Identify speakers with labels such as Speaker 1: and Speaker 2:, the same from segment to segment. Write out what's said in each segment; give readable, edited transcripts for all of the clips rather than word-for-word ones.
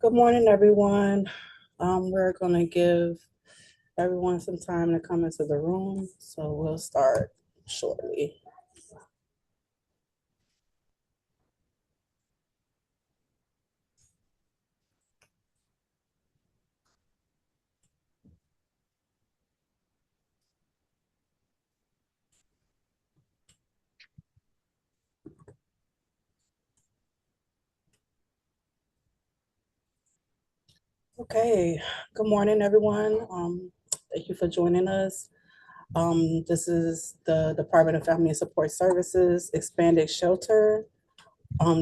Speaker 1: Good morning, everyone. We're going to give everyone some time to come into the room, so we'll start shortly. Okay, good morning, everyone. Thank you for joining us. This is the Department of Family and Support Services Expanded Shelter.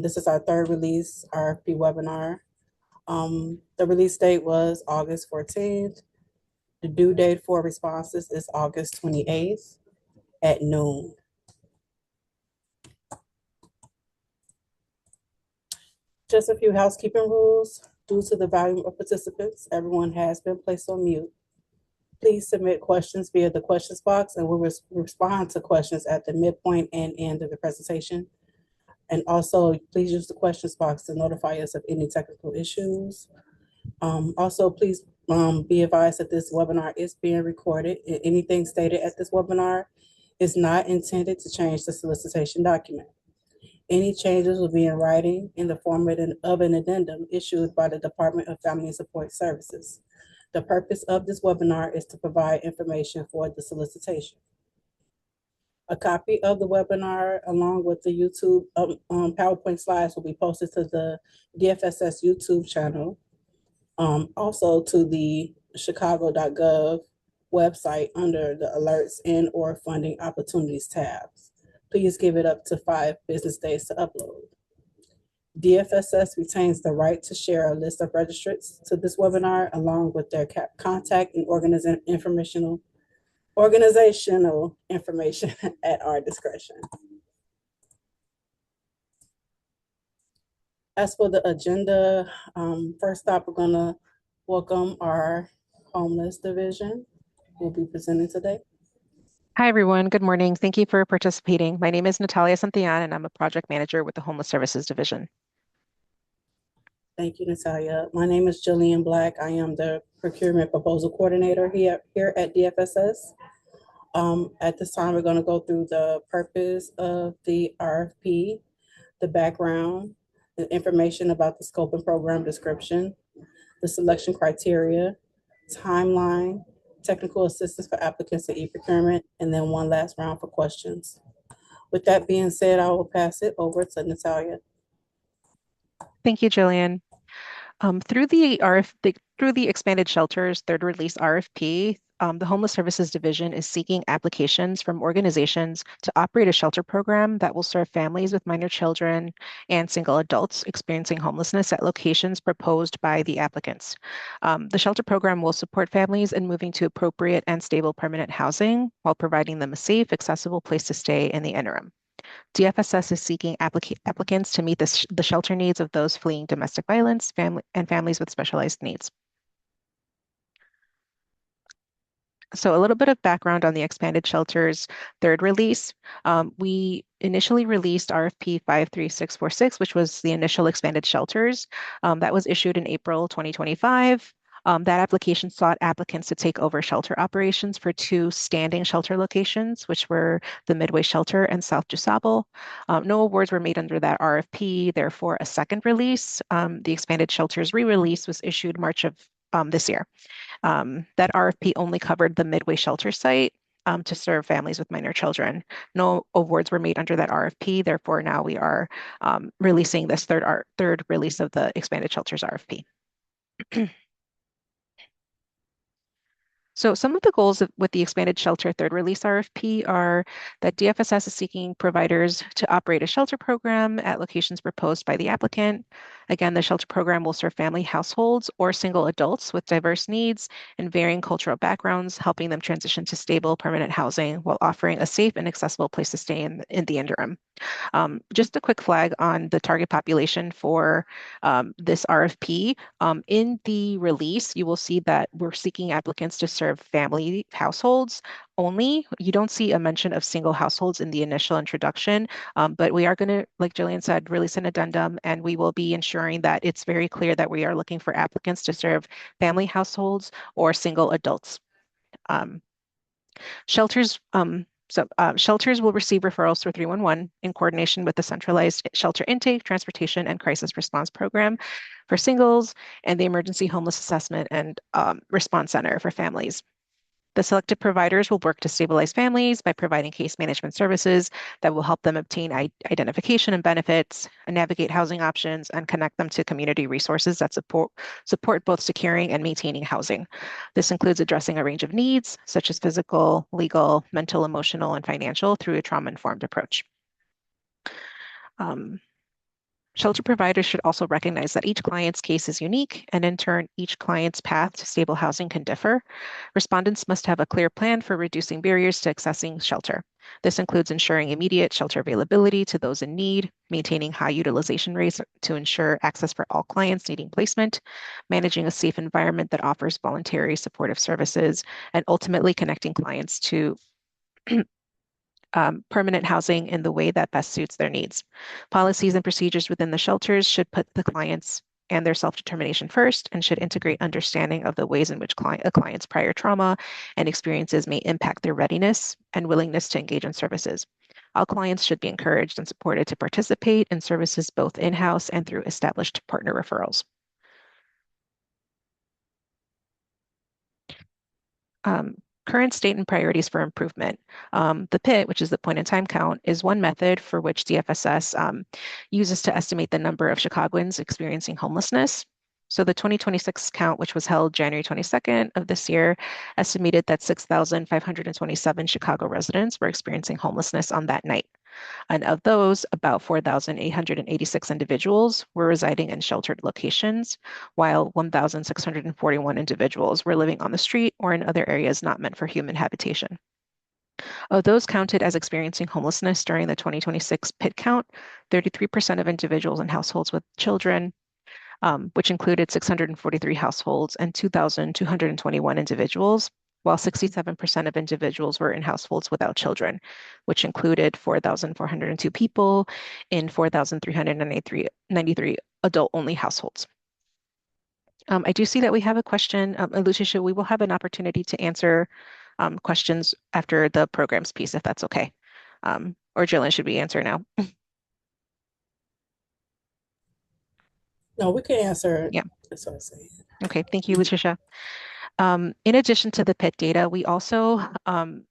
Speaker 1: This is our third release RFP webinar. The release date was August 14th. The due date for responses is August 28th at noon. Just a few housekeeping rules. Due to the volume of participants, everyone has been placed on mute. Please submit questions via the questions box and we'll respond to questions at the midpoint and end of the presentation. And also, please use the questions box to notify us of any technical issues. Also, please be advised that this webinar is being recorded. Anything stated at this webinar is not intended to change the solicitation document. Any changes will be in writing in the form of an addendum issued by the Department of Family and Support Services. The purpose of this webinar is to provide information for the solicitation. A copy of the webinar along with the YouTube PowerPoint slides will be posted to the DFSS YouTube channel, also to the chicago.gov website under the alerts and or funding opportunities tabs. Please give it up to 5 business days to upload. DFSS retains the right to share a list of registrants to this webinar along with their contact and organizational information at our discretion. As for the agenda, first up, we're gonna welcome our homeless division who will be presenting today.
Speaker 2: Hi, everyone. Good morning. Thank you for participating. My name is Natalia Santillan, and I'm a project manager with the Homeless Services Division.
Speaker 1: Thank you, Natalia. My name is Jillian Black. I am the procurement proposal coordinator here at DFSS. At this time, we're going to go through the purpose of the RFP, the background, the information about the scope and program description, the selection criteria, timeline, technical assistance for applicants to e-procurement, and then one last round for questions. With that being said, I will pass it over to Natalia.
Speaker 2: Thank you, Jillian. Through the Expanded Shelters Third Release RFP, the Homeless Services Division is seeking applications from organizations to operate a shelter program that will serve families with minor children and single adults experiencing homelessness at locations proposed by the applicants. The shelter program will support families in moving to appropriate and stable permanent housing while providing them a safe, accessible place to stay in the interim. DFSS is seeking applicants to meet the shelter needs of those fleeing domestic violence and families with specialized needs. So a little bit of background on the Expanded Shelters third release. We initially released RFP 53646, which was the initial Expanded Shelters. That was issued in April 2025. That application sought applicants to take over shelter operations for 2 standing shelter locations, which were the Midway Shelter and South DuSable. No awards were made under that RFP, therefore a second release. The Expanded Shelters re-release was issued March of this year. That RFP only covered the Midway Shelter site to serve families with minor children. No awards were made under that RFP, therefore now we are releasing this third release of the Expanded Shelters RFP. So some of the goals with the Expanded Shelter Third Release RFP are that DFSS is seeking providers to operate a shelter program at locations proposed by the applicant. Again, the shelter program will serve family households or single adults with diverse needs and varying cultural backgrounds, helping them transition to stable permanent housing while offering a safe and accessible place to stay in the interim. Just a quick flag on the target population for this RFP. In the release, you will see that we're seeking applicants to serve family households only. You don't see a mention of single households in the initial introduction, but we are going to, like Jillian said, release an addendum, and we will be ensuring that it's very clear that we are looking for applicants to serve family households or single adults. Um, shelters will receive referrals through 311 in coordination with the centralized shelter intake, transportation, and crisis response program for singles and the emergency homeless assessment and response center for families. The selected providers will work to stabilize families by providing case management services that will help them obtain identification and benefits, and navigate housing options, and connect them to community resources that support both securing and maintaining housing. This includes addressing a range of needs, such as physical, legal, mental, emotional, and financial, through a trauma-informed approach. Um, Shelter providers should also recognize that each client's case is unique, and in turn, each client's path to stable housing can differ. Respondents must have a clear plan for reducing barriers to accessing shelter. This includes ensuring immediate shelter availability to those in need, maintaining high utilization rates to ensure access for all clients needing placement, managing a safe environment that offers voluntary supportive services, and ultimately connecting clients to permanent housing in the way that best suits their needs. Policies and procedures within the shelters should put the clients and their self-determination first, and should integrate understanding of the ways in which a client's prior trauma and experiences may impact their readiness and willingness to engage in services. All clients should be encouraged and supported to participate in services both in-house and through established partner referrals. Um, Current state and priorities for improvement. The PIT, which is the point in time count, is one method for which DFSS uses to estimate the number of Chicagoans experiencing homelessness. So the 2026 count, which was held January 22nd of this year, estimated that 6,527 Chicago residents were experiencing homelessness on that night. And of those, about 4,886 individuals were residing in sheltered locations, while 1,641 individuals were living on the street or in other areas not meant for human habitation. Of those counted as experiencing homelessness during the 2026 PIT count, 33% of individuals in households with children, which included 643 households and 2,221 individuals, while 67% of individuals were in households without children, which included 4,402 people in 4,393 adult-only households. I do see that we have a question. Lucia, we will have an opportunity to answer questions after the programs piece, if that's okay. Or Jillian, should we answer now?
Speaker 1: No, we can answer.
Speaker 2: Yeah.
Speaker 1: That's what I'm saying.
Speaker 2: Okay, thank you, Lucia. In addition to the PIT data, we also, another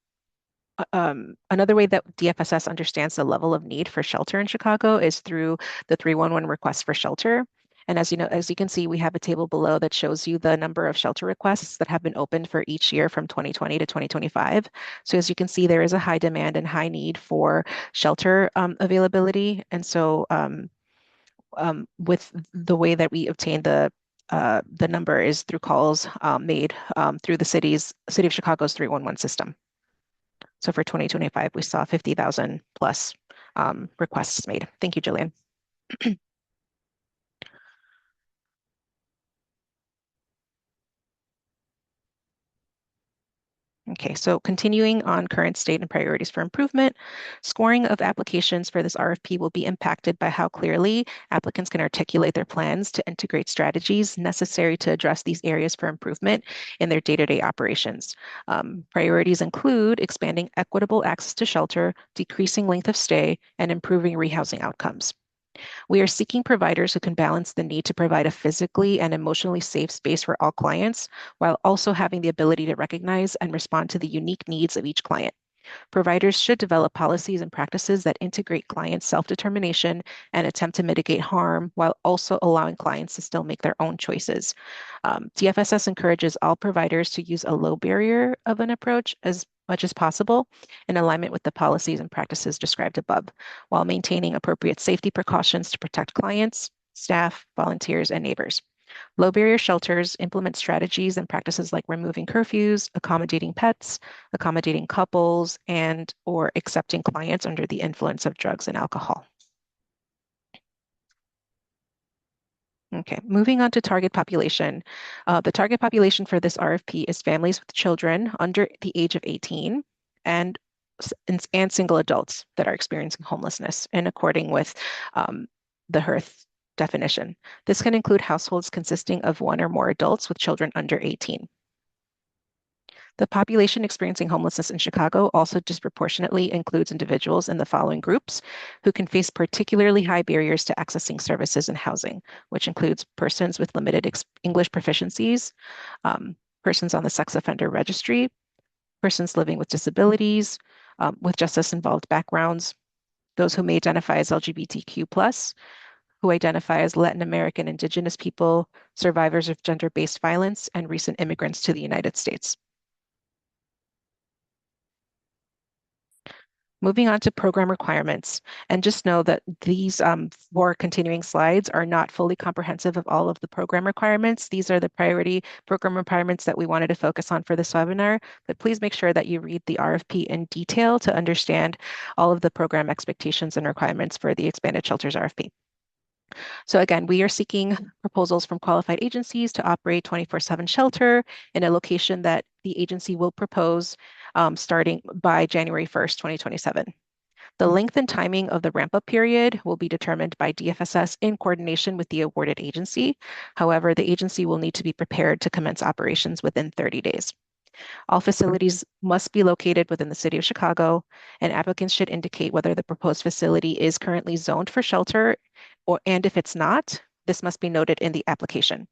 Speaker 2: way that DFSS understands the level of need for shelter in Chicago is through the 311 request for shelter. And as you know, as you can see, we have a table below that shows you the number of shelter requests that have been opened for each year from 2020 to 2025. So as you can see, there is a high demand and high need for shelter availability. And so with the way that we obtain the number is through calls made through the City of Chicago's 311 system. So for 2025, we saw 50,000 plus requests made. Thank you, Jillian. Okay, so continuing on current state and priorities for improvement, scoring of applications for this RFP will be impacted by how clearly applicants can articulate their plans to integrate strategies necessary to address these areas for improvement in their day-to-day operations. Priorities include expanding equitable access to shelter, decreasing length of stay, and improving rehousing outcomes. We are seeking providers who can balance the need to provide a physically and emotionally safe space for all clients, while also having the ability to recognize and respond to the unique needs of each client. Providers should develop policies and practices that integrate client self-determination and attempt to mitigate harm while also allowing clients to still make their own choices. DFSS encourages all providers to use a low barrier of an approach as much as possible in alignment with the policies and practices described above, while maintaining appropriate safety precautions to protect clients, staff, volunteers, and neighbors. Low barrier shelters implement strategies and practices like removing curfews, accommodating pets, accommodating couples, and or accepting clients under the influence of drugs and alcohol. Okay, moving on to target population. The target population for this RFP is families with children under the age of 18. and single adults that are experiencing homelessness in according with the HEARTH definition. This can include households consisting of one or more adults with children under 18. The population experiencing homelessness in Chicago also disproportionately includes individuals in the following groups who can face particularly high barriers to accessing services and housing, which includes persons with limited English proficiencies, persons on the sex offender registry, persons living with disabilities, with justice-involved backgrounds, those who may identify as LGBTQ+, who identify as Latin American Indigenous people, survivors of gender-based violence, and recent immigrants to the United States. Moving on to program requirements, and just know that these 4 continuing slides are not fully comprehensive of all of the program requirements. These are the priority program requirements that we wanted to focus on for this webinar, but please make sure that you read the RFP in detail to understand all of the program expectations and requirements for the Expanded Shelters RFP. So again, we are seeking proposals from qualified agencies to operate 24/7 shelter in a location that the agency will propose starting by January 1st, 2027. The length and timing of the ramp-up period will be determined by DFSS in coordination with the awarded agency. However, the agency will need to be prepared to commence operations within 30 days. All facilities must be located within the city of Chicago, and applicants should indicate whether the proposed facility is currently zoned for shelter, and if it's not, this must be noted in the application.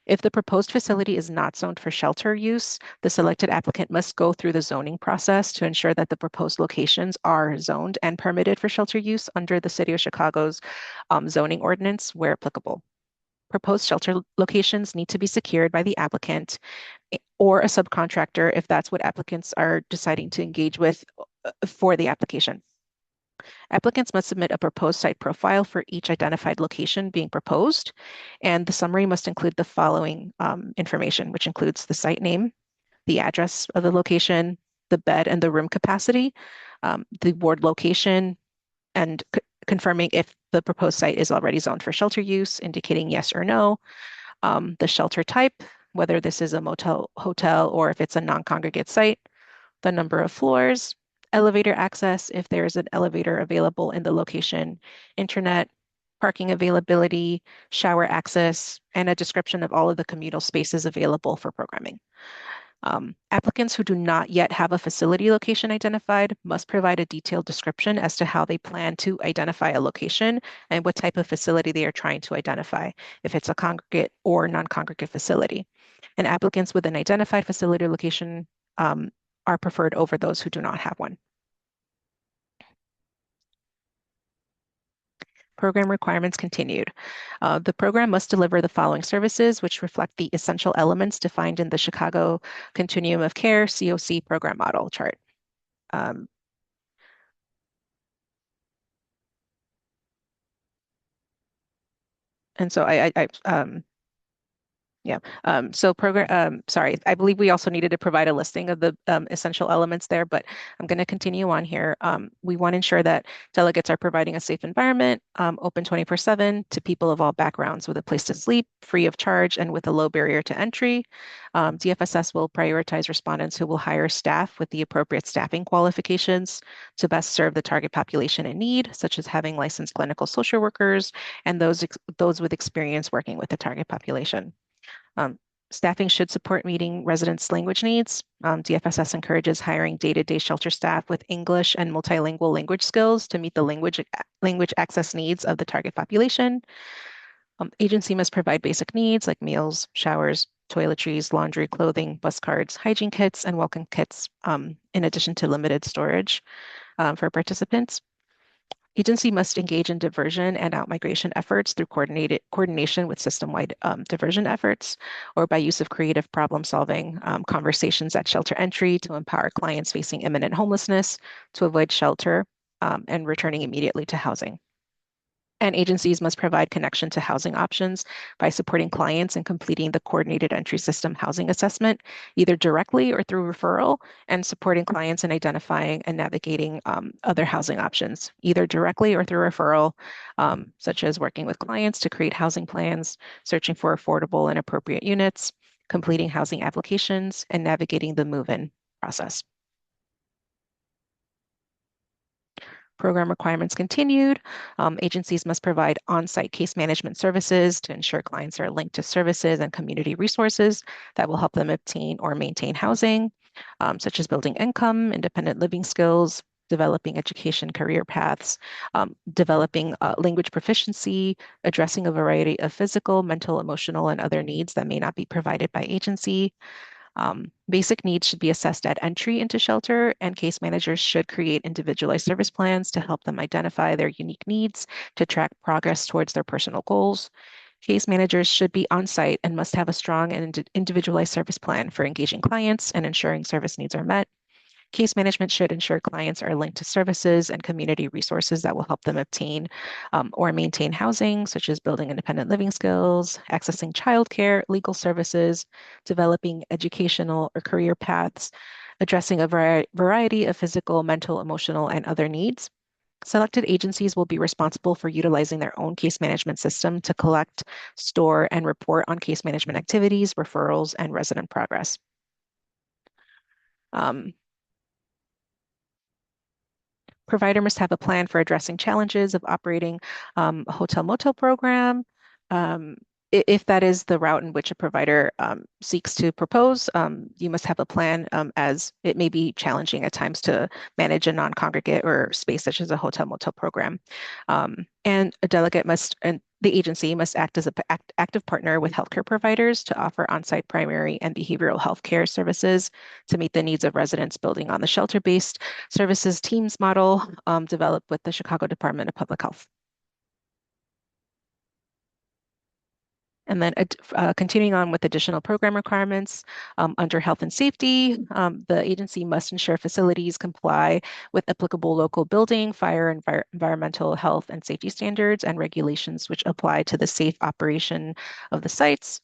Speaker 2: If the proposed facility is not zoned for shelter use, the selected applicant must go through the zoning process to ensure that the proposed locations are zoned and permitted for shelter use under the City of Chicago's zoning ordinance where applicable. Proposed shelter locations need to be secured by the applicant or a subcontractor if that's what applicants are deciding to engage with for the application. Applicants must submit a proposed site profile for each identified location being proposed, and the summary must include the following information, which includes the site name, the address of the location, the bed and the room capacity, the ward location, and confirming if the proposed site is already zoned for shelter use, indicating yes or no, the shelter type, whether this is a motel, hotel, or if it's a non-congregate site, the number of floors, elevator access, if there is an elevator available in the location, internet, parking availability, shower access, and a description of all of the communal spaces available for programming. Applicants who do not yet have a facility location identified must provide a detailed description as to how they plan to identify a location and what type of facility they are trying to identify, if it's a congregate or non-congregate facility. And applicants with an identified facility location are preferred over those who do not have one. Program requirements continued. The program must deliver the following services, which reflect the essential elements defined in the Chicago Continuum of Care COC program model chart. And so yeah. Sorry, I believe we also needed to provide a listing of the essential elements there, but I'm going to continue on here. We want to ensure that delegates are providing a safe environment, open 24/7 to people of all backgrounds with a place to sleep, free of charge, and with a low barrier to entry. DFSS will prioritize respondents who will hire staff with the appropriate staffing qualifications to best serve the target population in need, such as having licensed clinical social workers and those with experience working with the target population. Staffing should support meeting residents' language needs. DFSS encourages hiring day-to-day shelter staff with English and multilingual language skills to meet the language access needs of the target population. Agency must provide basic needs like meals, showers, toiletries, laundry, clothing, bus cards, hygiene kits, and welcome kits, in addition to limited storage for participants. Agency must engage in diversion and outmigration efforts through coordination with system-wide diversion efforts or by use of creative problem-solving conversations at shelter entry to empower clients facing imminent homelessness to avoid shelter and returning immediately to housing. And agencies must provide connection to housing options by supporting clients in completing the coordinated entry system housing assessment, either directly or through referral, and supporting clients in identifying and navigating other housing options, either directly or through referral, such as working with clients to create housing plans, searching for affordable and appropriate units, completing housing applications, and navigating the move-in process. Program requirements continued. Agencies must provide on-site case management services to ensure clients are linked to services and community resources that will help them obtain or maintain housing, such as building income, independent living skills, developing education career paths, developing language proficiency, addressing a variety of physical, mental, emotional, and other needs that may not be provided by agency. Basic needs should be assessed at entry into shelter, and case managers should create individualized service plans to help them identify their unique needs to track progress towards their personal goals. Case managers should be on site and must have a strong and individualized service plan for engaging clients and ensuring service needs are met. Case management should ensure clients are linked to services and community resources that will help them obtain or maintain housing, such as building independent living skills, accessing childcare, legal services, developing educational or career paths, addressing a variety of physical, mental, emotional, and other needs. Selected agencies will be responsible for utilizing their own case management system to collect, store, and report on case management activities, referrals, and resident progress. Um, Provider must have a plan for addressing challenges of operating a hotel motel program. Um, if that is the route in which a provider seeks to propose, you must have a plan as it may be challenging at times to manage a non-congregate or space such as a hotel motel program. And a delegate must, and the agency must act as an active partner with healthcare providers to offer on-site primary and behavioral health care services to meet the needs of residents, building on the shelter-based services teams model developed with the Chicago Department of Public Health. And then continuing on with additional program requirements under health and safety, the agency must ensure facilities comply with applicable local building, fire, and environmental health and safety standards and regulations which apply to the safe operation of the sites.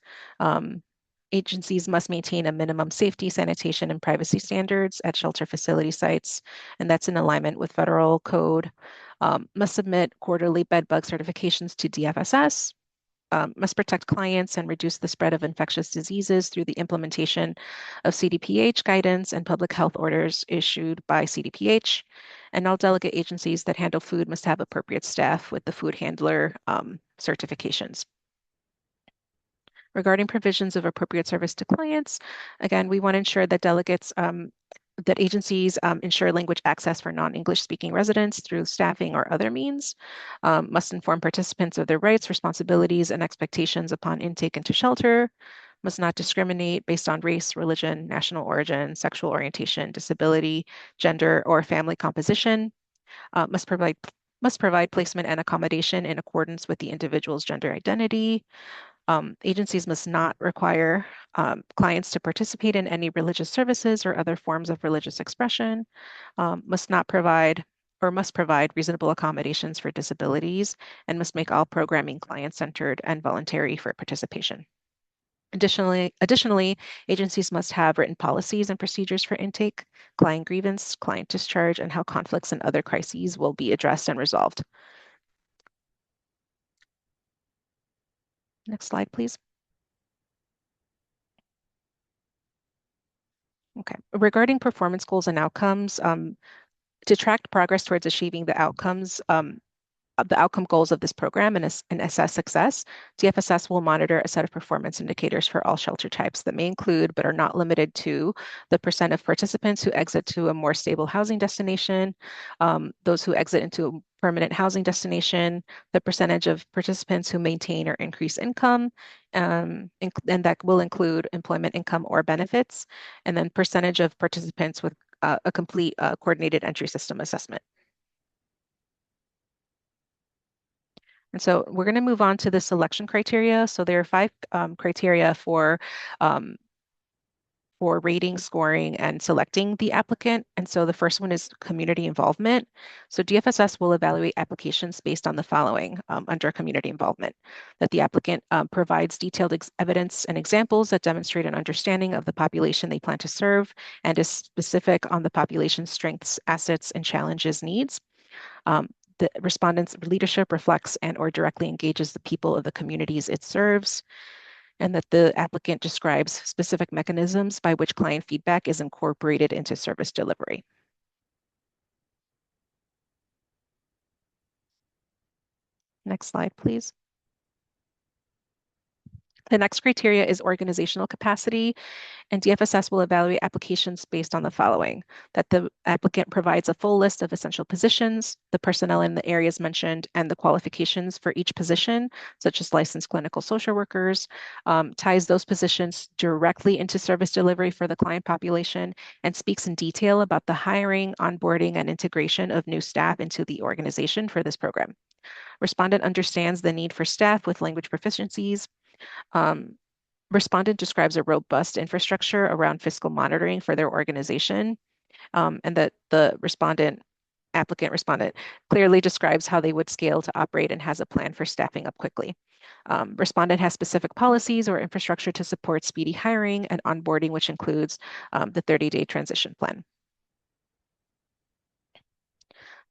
Speaker 2: Agencies must maintain a minimum safety, sanitation, and privacy standards at shelter facility sites, and that's in alignment with federal code. Must submit quarterly bed bug certifications to DFSS. Must protect clients and reduce the spread of infectious diseases through the implementation of CDPH guidance and public health orders issued by CDPH. And all delegate agencies that handle food must have appropriate staff with the food handler certifications. Regarding provisions of appropriate service to clients, again, we want to ensure that that agencies ensure language access for non-English speaking residents through staffing or other means, must inform participants of their rights, responsibilities, and expectations upon intake into shelter, must not discriminate based on race, religion, national origin, sexual orientation, disability, gender, or family composition, must provide placement and accommodation in accordance with the individual's gender identity. Agencies must not require clients to participate in any religious services or other forms of religious expression, must not provide or must provide reasonable accommodations for disabilities, and must make all programming client-centered and voluntary for participation. Additionally, agencies must have written policies and procedures for intake, client grievance, client discharge, and how conflicts and other crises will be addressed and resolved. Next slide, please. Okay. Regarding performance goals and outcomes, to track progress towards achieving the outcomes, of the outcome goals of this program and assess success, DFSS will monitor a set of performance indicators for all shelter types that may include, but are not limited to, the percent of participants who exit to a more stable housing destination, those who exit into a permanent housing destination, the percentage of participants who maintain or increase income, and that will include employment income or benefits, and then percentage of participants with a complete coordinated entry system assessment. And so we're going to move on to the selection criteria. So there are 5 criteria um, for rating, scoring, and selecting the applicant. And so the first one is community involvement. So DFSS will evaluate applications based on the following under community involvement: that the applicant provides detailed evidence and examples that demonstrate an understanding of the population they plan to serve and is specific on the population's strengths, assets, and challenges needs. The respondent's leadership reflects and or directly engages the people of the communities it serves, and that the applicant describes specific mechanisms by which client feedback is incorporated into service delivery. Next slide, please. The next criteria is organizational capacity, and DFSS will evaluate applications based on the following: that the applicant provides a full list of essential positions, the personnel in the areas mentioned, and the qualifications for each position, such as licensed clinical social workers, ties those positions directly into service delivery for the client population, and speaks in detail about the hiring, onboarding, and integration of new staff into the organization for this program. Respondent understands the need for staff with language proficiencies. Um, Respondent describes a robust infrastructure around fiscal monitoring for their organization, and that the applicant respondent clearly describes how they would scale to operate and has a plan for staffing up quickly. Respondent has specific policies or infrastructure to support speedy hiring and onboarding, which includes the 30-day transition plan.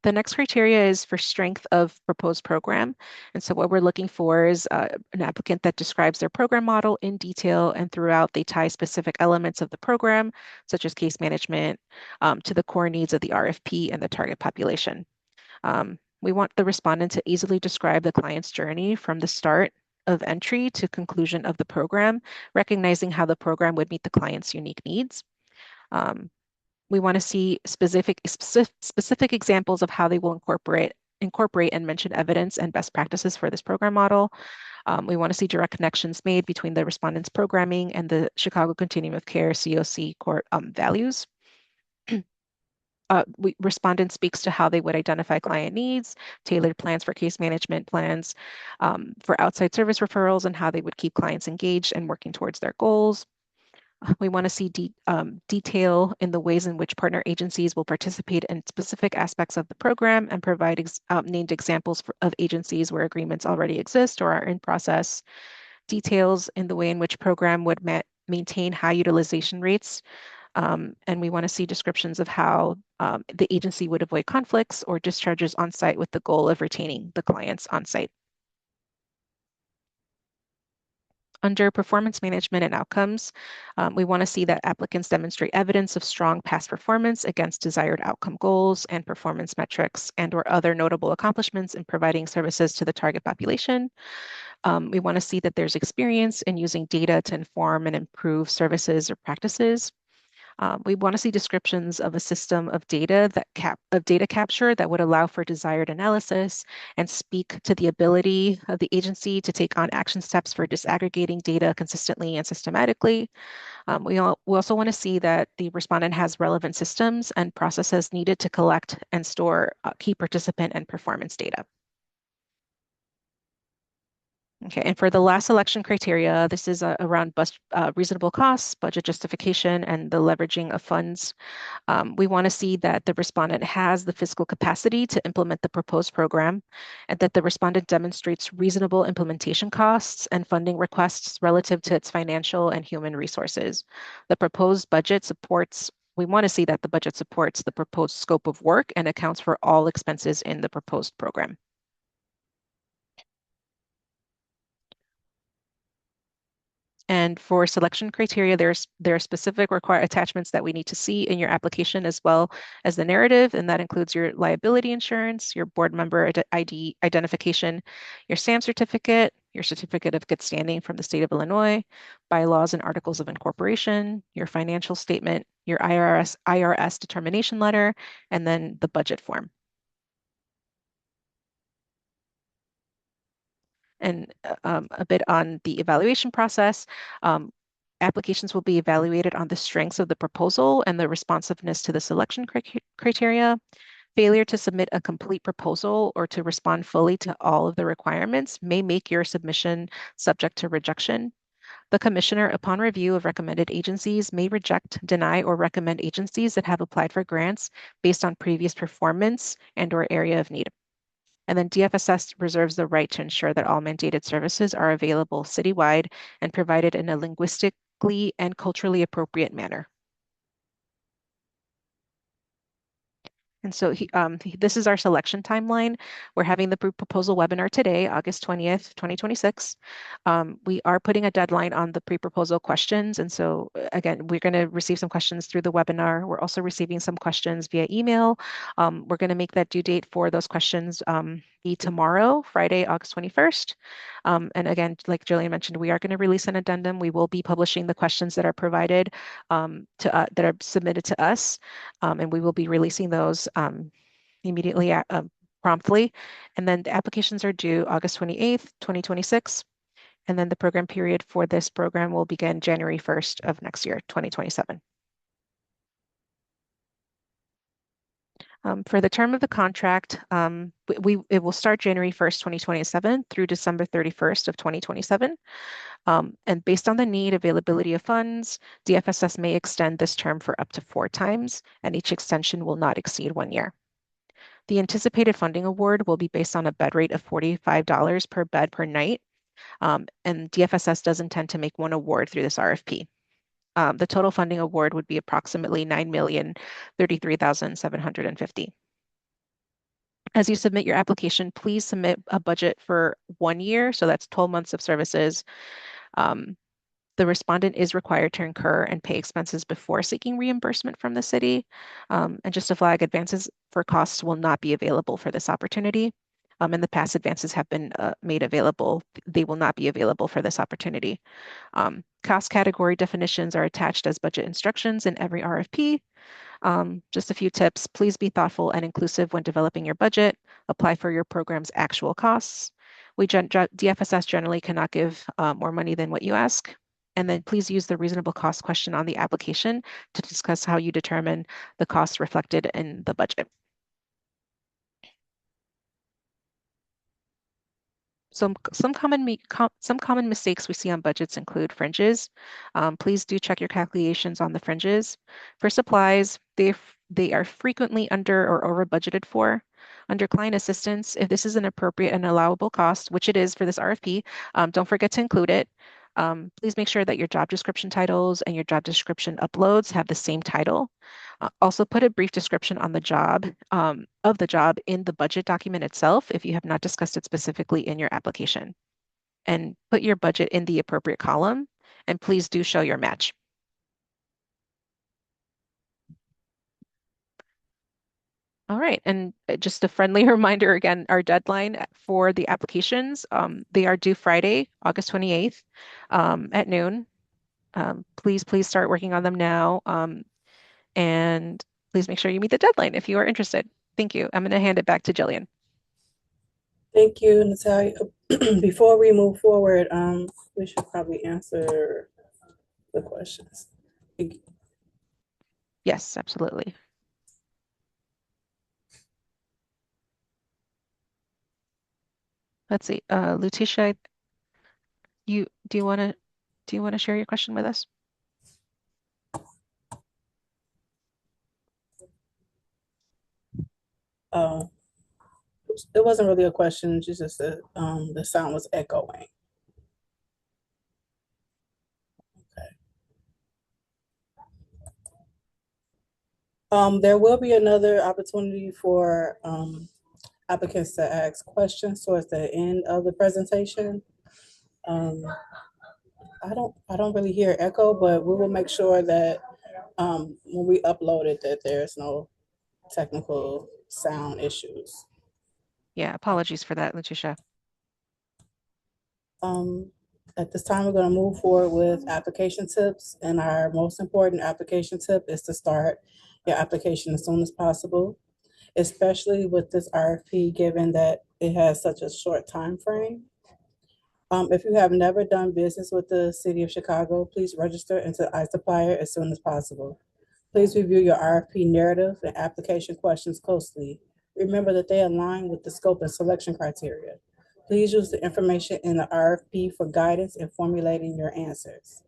Speaker 2: The next criteria is for strength of proposed program. And so what we're looking for is an applicant that describes their program model in detail, and throughout they tie specific elements of the program, such as case management, to the core needs of the RFP and the target population. We want the respondent to easily describe the client's journey from the start of entry to conclusion of the program, recognizing how the program would meet the client's unique needs. We want to see specific examples of how they will incorporate and mention evidence and best practices for this program model. We want to see direct connections made between the respondent's programming and the Chicago Continuum of Care COC core values. Respondent speaks to how they would identify client needs, tailored plans for case management plans, for outside service referrals, and how they would keep clients engaged and working towards their goals. We want to see detail in the ways in which partner agencies will participate in specific aspects of the program, and provide named examples of agencies where agreements already exist or are in process. Details in the way in which program would maintain high utilization rates. And we want to see descriptions of how the agency would avoid conflicts or discharges on site with the goal of retaining the clients on site. Under performance management and outcomes, we want to see that applicants demonstrate evidence of strong past performance against desired outcome goals and performance metrics and/or other notable accomplishments in providing services to the target population. We want to see that there's experience in using data to inform and improve services or practices. We want to see descriptions of a system of data data capture that would allow for desired analysis and speak to the ability of the agency to take on action steps for disaggregating data consistently and systematically. We also want to see that the respondent has relevant systems and processes needed to collect and store key participant and performance data. Okay, and for the last selection criteria, this is around reasonable costs, budget justification, and the leveraging of funds. We want to see that the respondent has the fiscal capacity to implement the proposed program, and that the respondent demonstrates reasonable implementation costs and funding requests relative to its financial and human resources. The proposed budget supports We want to see that the budget supports the proposed scope of work and accounts for all expenses in the proposed program. And for selection criteria, there are specific required attachments that we need to see in your application, as well as the narrative, and that includes your liability insurance, your board member ID identification, your SAM certificate, your certificate of good standing from the state of Illinois, bylaws and articles of incorporation, your financial statement, your IRS determination letter, and then the budget form. And a bit on the evaluation process. Applications will be evaluated on the strengths of the proposal and the responsiveness to the selection criteria. Failure to submit a complete proposal or to respond fully to all of the requirements may make your submission subject to rejection. The commissioner, upon review of recommended agencies, may reject, deny, or recommend agencies that have applied for grants based on previous performance and/or area of need. And then DFSS reserves the right to ensure that all mandated services are available citywide and provided in a linguistically and culturally appropriate manner. And so this is our selection timeline. We're having the proposal webinar today, August 20th, 2026. We are putting a deadline on the pre-proposal questions. And so again, we're going to receive some questions through the webinar. We're also receiving some questions via email. We're going to make that due date for those questions be tomorrow, Friday, August 21st. And again, like Jillian mentioned, we are going to release an addendum. We will be publishing the questions that are provided that are submitted to us, and we will be releasing those immediately, promptly. And then the applications are due August 28th, 2026. And then the program period for this program will begin January 1st of next year, 2027. For the term of the contract, it will start January 1st, 2027 through December 31st of 2027. And based on the need, availability of funds, DFSS may extend this term for up to 4 times, and each extension will not exceed 1 year. The anticipated funding award will be based on a bed rate of $45 per bed per night, and DFSS does intend to make one award through this RFP. The total funding award would be approximately $9,033,750. As you submit your application, please submit a budget for 1 year, so that's 12 months of services. The respondent is required to incur and pay expenses before seeking reimbursement from the city. And just to flag, advances for costs will not be available for this opportunity. In the past, advances have been made available. They will not be available for this opportunity. Cost category definitions are attached as budget instructions in every RFP. Just a few tips. Please be thoughtful and inclusive when developing your budget. Apply for your program's actual costs. DFSS generally cannot give more money than what you ask. And then please use the reasonable cost question on the application to discuss how you determine the costs reflected in the budget. Some common mistakes we see on budgets include fringes. Please do check your calculations on the fringes. For supplies, they are frequently under or over budgeted for. Under client assistance, if this is an appropriate and allowable cost, which it is for this RFP, don't forget to include it. Please make sure that your job description titles and your job description uploads have the same title. Also put a brief description on the job of the job in the budget document itself if you have not discussed it specifically in your application. And put your budget in the appropriate column, and please do show your match. All right, and just a friendly reminder again, our deadline for the applications, they are due Friday, August 28th at noon. Please start working on them now. And please make sure you meet the deadline if you are interested. Thank you. I'm going to hand it back to Jillian.
Speaker 1: Thank you, Natalia. Before we move forward, we should probably answer the questions.
Speaker 2: Yes, absolutely. Let's see. Lutetia, do you want to share your question with us?
Speaker 1: It wasn't really a question, it's just that the sound was echoing. There will be another opportunity for applicants to ask questions towards the end of the presentation. I don't really hear echo, but we will make sure that when we upload it, that there's no technical sound issues.
Speaker 2: Yeah, apologies for that, Lutetia.
Speaker 1: At this time, we're going to move forward with application tips. And our most important application tip is to start your application as soon as possible, especially with this RFP, given that it has such a short time frame. If you have never done business with the City of Chicago, please register into iSupplier as soon as possible. Please review your RFP narrative and application questions closely. Remember that they align with the scope and selection criteria. Please use the information in the RFP for guidance in formulating your answers.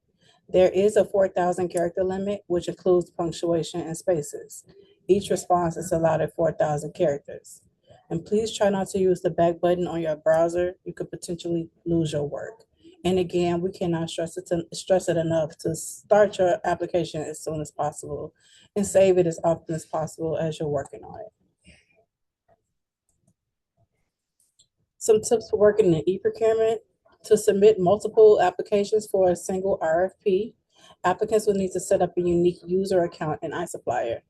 Speaker 1: There is a 4,000 character limit, which includes punctuation and spaces. Each response is allowed at 4,000 characters. And please try not to use the back button on your browser. You could potentially lose your work. And again, we cannot stress it enough to start your application as soon as possible and save it as often as possible as you're working on it. Some tips for working in e-procurement. To submit multiple applications for a single RFP, applicants will need to set up a unique user account in iSupplier.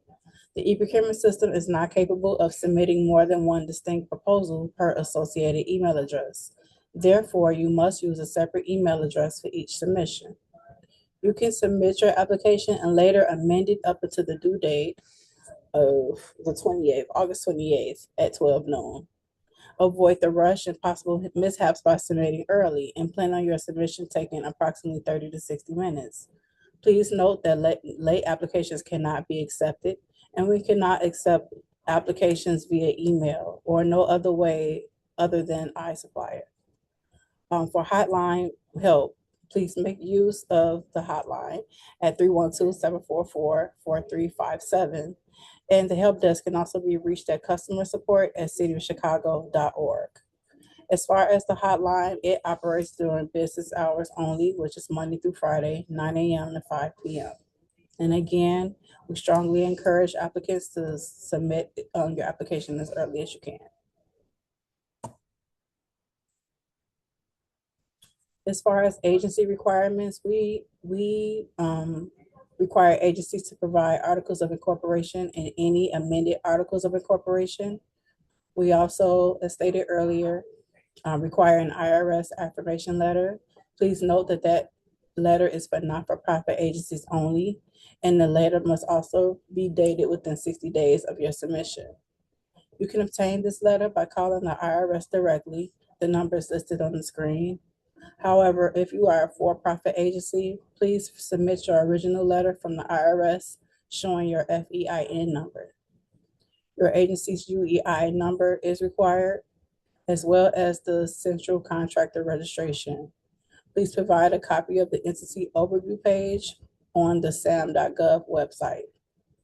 Speaker 1: The e-procurement system is not capable of submitting more than one distinct proposal per associated email address. Therefore, you must use a separate email address for each submission. You can submit your application and later amend it up until the due date of the 28th, August 28th at 12 noon. Avoid the rush and possible mishaps by submitting early and plan on your submission taking approximately 30 to 60 minutes. Please note that late applications cannot be accepted, and we cannot accept applications via email or no other way other than iSupplier. For hotline help, please make use of the hotline at 312-744-4357. And the help desk can also be reached at customer support at cityofchicago.org. As far as the hotline, it operates during business hours only, which is Monday through Friday, 9 a.m. to 5 p.m. And again, we strongly encourage applicants to submit your application as early as you can. As far as agency requirements, we require agencies to provide articles of incorporation and any amended articles of incorporation. We also, as stated earlier, require an IRS affirmation letter. Please note that that letter is for not-for-profit agencies only, and the letter must also be dated within 60 days of your submission. You can obtain this letter by calling the IRS directly. The number is listed on the screen. However, if you are a for-profit agency, please submit your original letter from the IRS showing your FEIN number. Your agency's UEI number is required, as well as the central contractor registration. Please provide a copy of the entity overview page on the sam.gov website.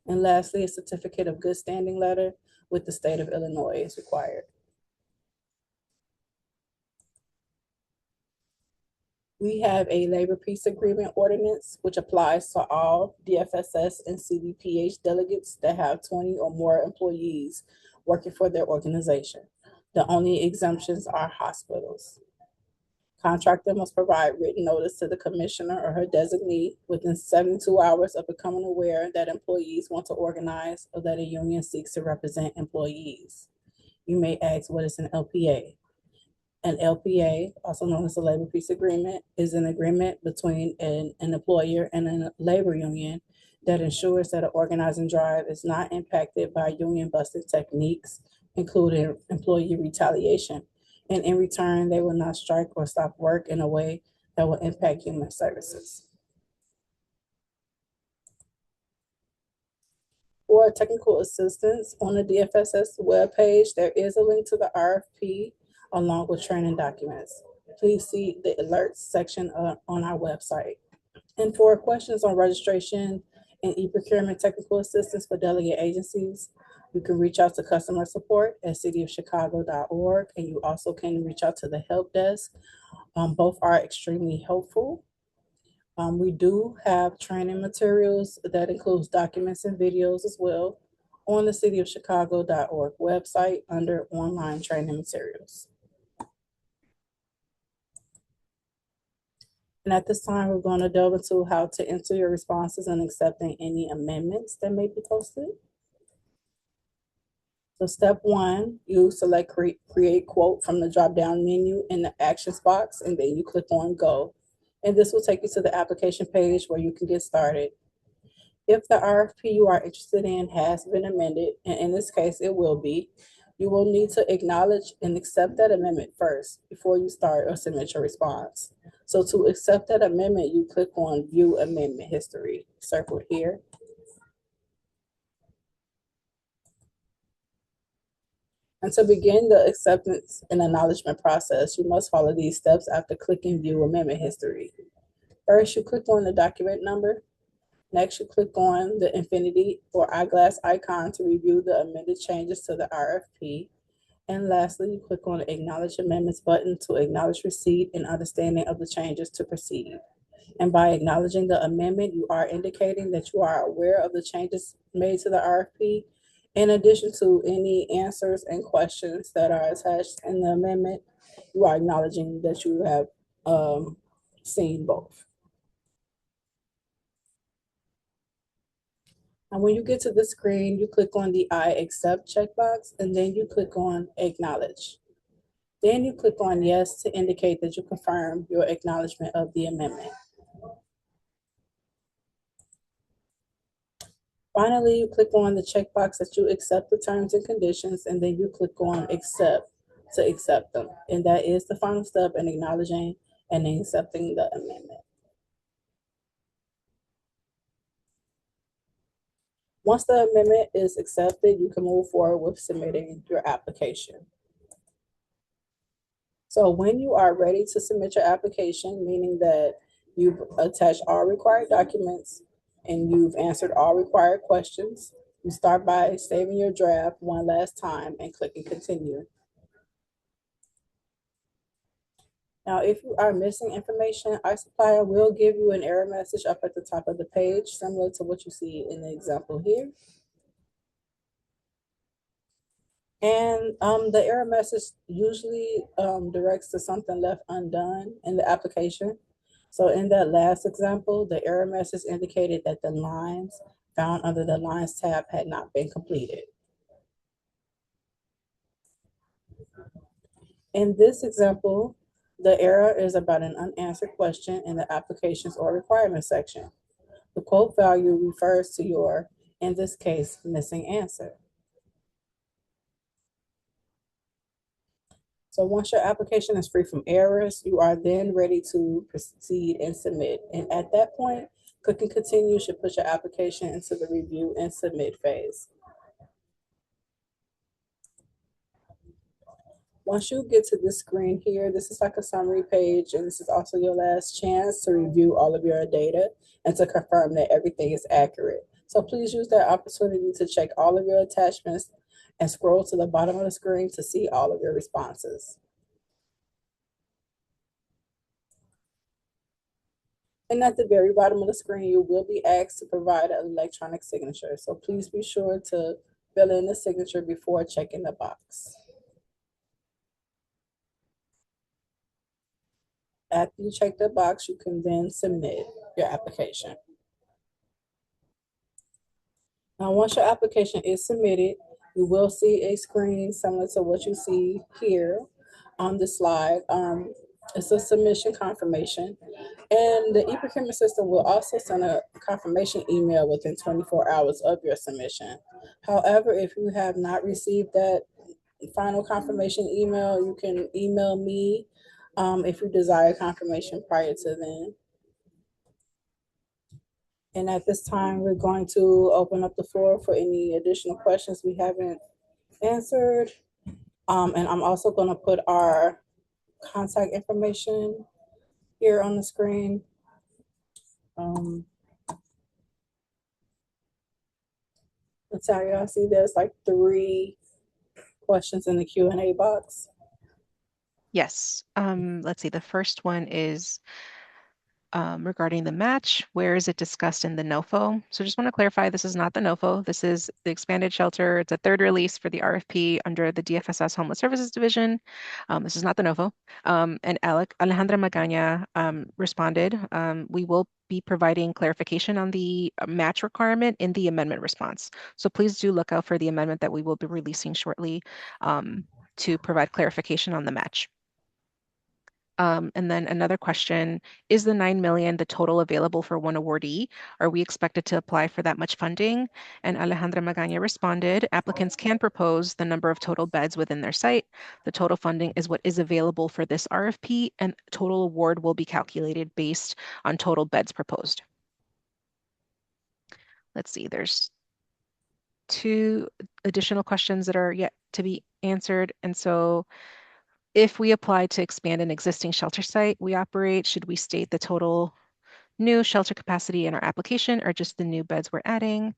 Speaker 1: And lastly, a certificate of good standing letter with the state of Illinois is required. We have a labor peace agreement ordinance, which applies to all DFSS and CDPH delegates that have 20 or more employees working for their organization. The only exemptions are hospitals. Contractor must provide written notice to the commissioner or her designee within 72 hours of becoming aware that employees want to organize or that a union seeks to represent employees. You may ask, what is an LPA? An LPA, also known as a labor peace agreement, is an agreement between an employer and a labor union that ensures that an organizing drive is not impacted by union busting techniques, including employee retaliation. And in return, they will not strike or stop work in a way that will impact human services. For technical assistance on the DFSS webpage, there is a link to the RFP along with training documents. Please see the alerts section on our website. And for questions on registration and e-procurement technical assistance for delegate agencies, you can reach out to customer support at cityofchicago.org, and you also can reach out to the help desk. Both are extremely helpful. We do have training materials that includes documents and videos as well on the cityofchicago.org website under online training materials. And at this time, we're going to delve into how to enter your responses and accepting any amendments that may be posted. So step one, you select create quote from the drop-down menu in the actions box, and then you click on go. And this will take you to the application page where you can get started. If the RFP you are interested in has been amended, and in this case it will be, you will need to acknowledge and accept that amendment first before you start or submit your response. So to accept that amendment, you click on View Amendment History, circled here. And to begin the acceptance and acknowledgement process, you must follow these steps after clicking View Amendment History. First, you click on the document number. Next, you click on the infinity or eyeglass icon to review the amended changes to the RFP. And lastly, you click on the Acknowledge Amendments button to acknowledge receipt and understanding of the changes to proceed. And by acknowledging the amendment, you are indicating that you are aware of the changes made to the RFP, in addition to any answers and questions that are attached in the amendment. You are acknowledging that you have seen both. And when you get to the screen, you click on the I accept checkbox, and then you click on acknowledge. Then you click on yes to indicate that you confirm your acknowledgement of the amendment. Finally, you click on the checkbox that you accept the terms and conditions, and then you click on accept to accept them. And that is the final step in acknowledging and accepting the amendment. Once the amendment is accepted, you can move forward with submitting your application. So when you are ready to submit your application, meaning that you've attached all required documents and you've answered all required questions, you start by saving your draft one last time and clicking continue. Now, if you are missing information, our supplier will give you an error message up at the top of the page, similar to what you see in the example here. And the error message usually directs to something left undone in the application. So in that last example, the error message indicated that the lines found under the Lines tab had not been completed. In this example, the error is about an unanswered question in the applications or requirements section. The quote value refers to your, in this case, missing answer. So once your application is free from errors, you are then ready to proceed and submit. And at that point, clicking continue should put your application into the review and submit phase. Once you get to this screen here, this is like a summary page, and this is also your last chance to review all of your data and to confirm that everything is accurate. So please use that opportunity to check all of your attachments and scroll to the bottom of the screen to see all of your responses. And at the very bottom of the screen, you will be asked to provide an electronic signature. So please be sure to fill in the signature before checking the box. After you check the box, you can then submit your application. Now, once your application is submitted, you will see a screen similar to what you see here on the slide. It's a submission confirmation. And the e-procurement system will also send a confirmation email within 24 hours of your submission. However, if you have not received that final confirmation email, you can email me if you desire confirmation prior to then. And at this time, we're going to open up the floor for any additional questions we haven't answered. And I'm also going to put our contact information here on the screen. Natalia, I see there's like 3 questions in the Q&A box.
Speaker 2: Yes. Let's see. The first one is regarding the match. Where is it discussed in the NOFO? So just want to clarify, this is not the NOFO. This is the expanded shelter. It's a third release for the RFP under the DFSS Homeless Services Division. This is not the NOFO. And Alejandra Magaña responded, we will be providing clarification on the match requirement in the amendment response. So please do look out for the amendment that we will be releasing shortly to provide clarification on the match. And then another question, is the 9 million the total available for one awardee? Are we expected to apply for that much funding? And Alejandra Magaña responded, applicants can propose the number of total beds within their site. The total funding is what is available for this RFP, and total award will be calculated based on total beds proposed. Let's see, there's 2 additional questions that are yet to be answered. And so if we apply to expand an existing shelter site we operate, should we state the total new shelter capacity in our application or just the new beds we're adding?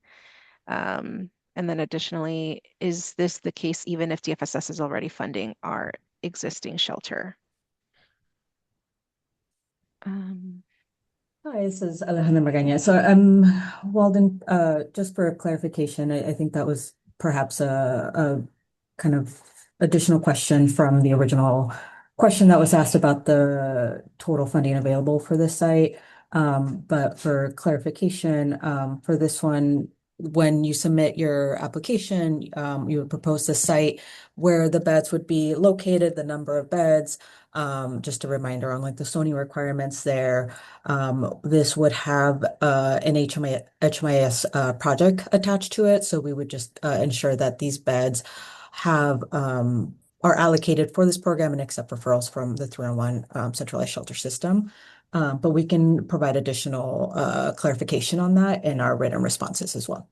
Speaker 2: And then additionally, is this the case even if DFSS is already funding our existing shelter?
Speaker 3: Hi, this is Alejandra Magaña. So, Walden, just for clarification, I think that was perhaps a kind of additional question from the original question that was asked about the total funding available for this site. But for clarification, for this one, when you submit your application, you would propose the site where the beds would be located, the number of beds, just a reminder on like the zoning requirements there. This would have an HMIS project attached to it. So we would just ensure that these beds have are allocated for this program and accept referrals from the 301 centralized shelter system. But we can provide additional clarification on that in our written responses as well.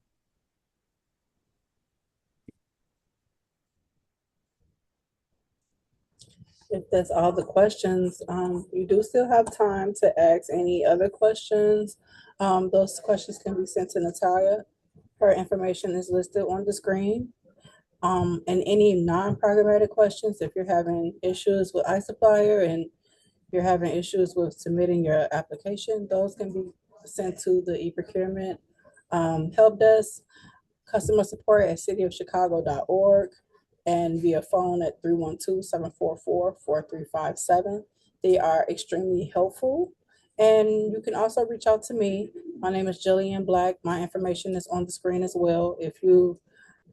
Speaker 1: If that's all the questions, you do still have time to ask any other questions. Those questions can be sent to Natalia. Her information is listed on the screen. And any non-programmatic questions, if you're having issues with iSupplier and you're having issues with submitting your application, those can be sent to the e-procurement help desk, customer support at cityofchicago.org, and via phone at 312-744-4357. They are extremely helpful. And you can also reach out to me. My name is Jillian Black. My information is on the screen as well. If you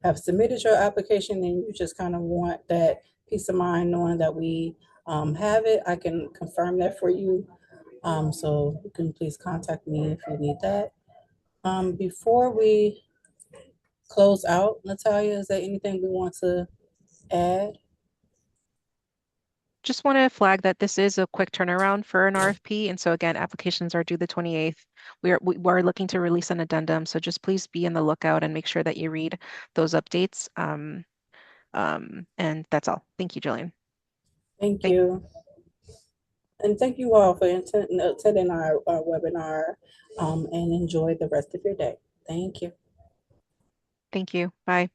Speaker 1: have submitted your application and you just kind of want that peace of mind knowing that we have it, I can confirm that for you. So you can please contact me if you need that. Before we close out, Natalia, is there anything we want to add?
Speaker 2: Just want to flag that this is a quick turnaround for an RFP. And so again, applications are due the 28th. We're looking to release an addendum. So just please be in the lookout and make sure that you read those updates. And that's all. Thank you, Jillian.
Speaker 1: Thank
Speaker 2: Bye.
Speaker 1: you. And thank you all for attending our webinar, and enjoy the rest of your day. Thank you.
Speaker 2: Thank you. Bye.